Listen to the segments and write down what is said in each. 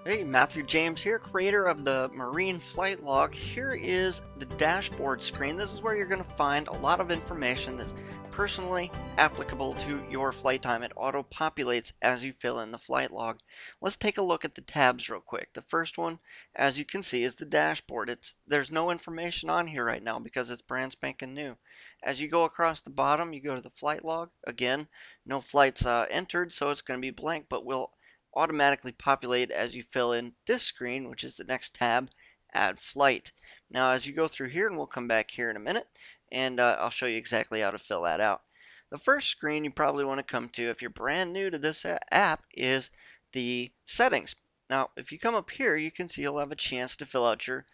Hey, Matthew James here, creator of the Marine Flight Log. Here is the dashboard screen. This is where you're going to find a lot of information that's personally applicable to your flight time. It auto-populates as you fill in the flight log. Let's take a look at the tabs real quick. The first one, as you can see, is the dashboard. There's no information on here right now because it's brand spanking new. As you go across the bottom, you go to the flight log. Again, no flights entered, so it's going to be blank, but we'll automatically populate as you fill in this screen, which is the next tab, add flight. Now as you go through here, and we'll come back here in a minute, and I'll show you exactly how to fill that out. The first screen you probably want to come to if you're brand new to this app is the settings. Now if you come up here, you can see you'll have a chance to fill out your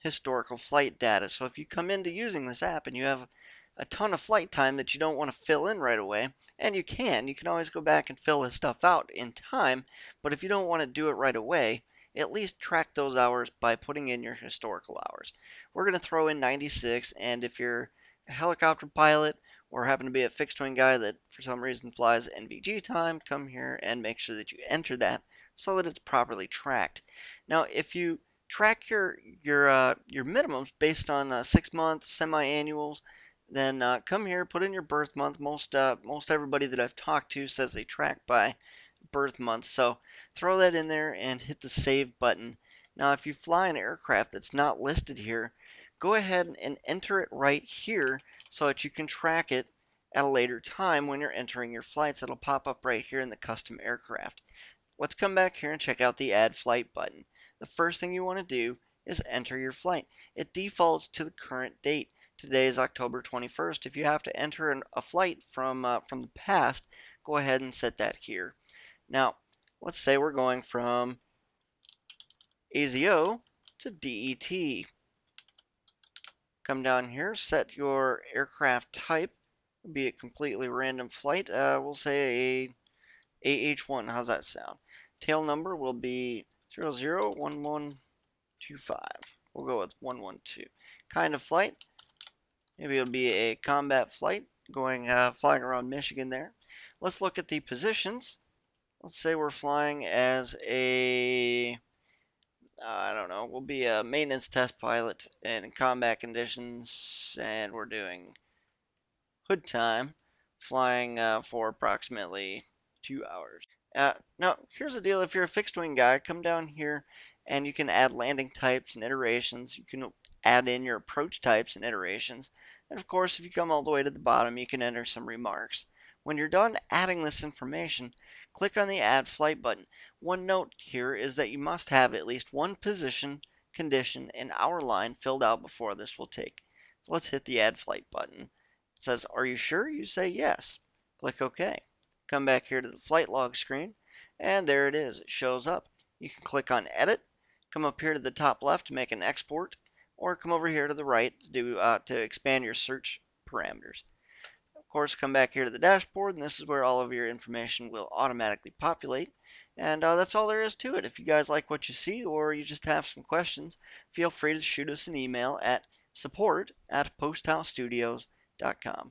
historical flight data. So if you come into using this app and you have a ton of flight time that you don't want to fill in right away, and you can always go back and fill this stuff out in time, but if you don't want to do it right away, at least track those hours by putting in your historical hours. We're going to throw in 96, and if you're a helicopter pilot or happen to be a fixed wing guy that for some reason flies NVG time, come here and make sure that you enter that so that it's properly tracked. Now if you track your minimums based on 6 month semi-annuals, then come here, put in your birth month. Most everybody that I've talked to says they track by birth month, so throw that in there and hit the save button. Now if you fly an aircraft that's not listed here, go ahead and enter it right here so that you can track it at a later time when you're entering your flights. It'll pop up right here in the custom aircraft. Let's come back here and check out the add flight button. The first thing you want to do is enter your flight. It defaults to the current date. Today is October 21st. If you have to enter a flight from the past, go ahead and set that here. Now, let's say we're going from AZO to DET. Come down here, set your aircraft type, be a completely random flight. We'll say a AH-1. How's that sound? Tail number will be 001125. We'll go with 112. Kind of flight, maybe it'll be a combat flight going flying around Michigan there. Let's look at the positions. Let's say we're flying as a I don't know, we'll be a maintenance test pilot in combat conditions, and we're doing hood time, flying for approximately 2 hours. Now, here's the deal. If you're a fixed wing guy, come down here and you can add landing types and iterations. You can add in your approach types and iterations. And of course, if you come all the way to the bottom, you can enter some remarks. When you're done adding this information, click on the Add Flight button. One note here is that you must have at least one position, condition, and hour line filled out before this will take. So let's hit the Add Flight button. It says, are you sure? You say yes. Click OK. Come back here to the flight log screen, and there it is. It shows up. You can click on Edit, come up here to the top left to make an export, or come over here to the right to expand your search parameters. Of course, come back here to the dashboard, and this is where all of your information will automatically populate. And that's all there is to it. If you guys like what you see, or you just have some questions, feel free to shoot us an email at support@posthousestudios.com.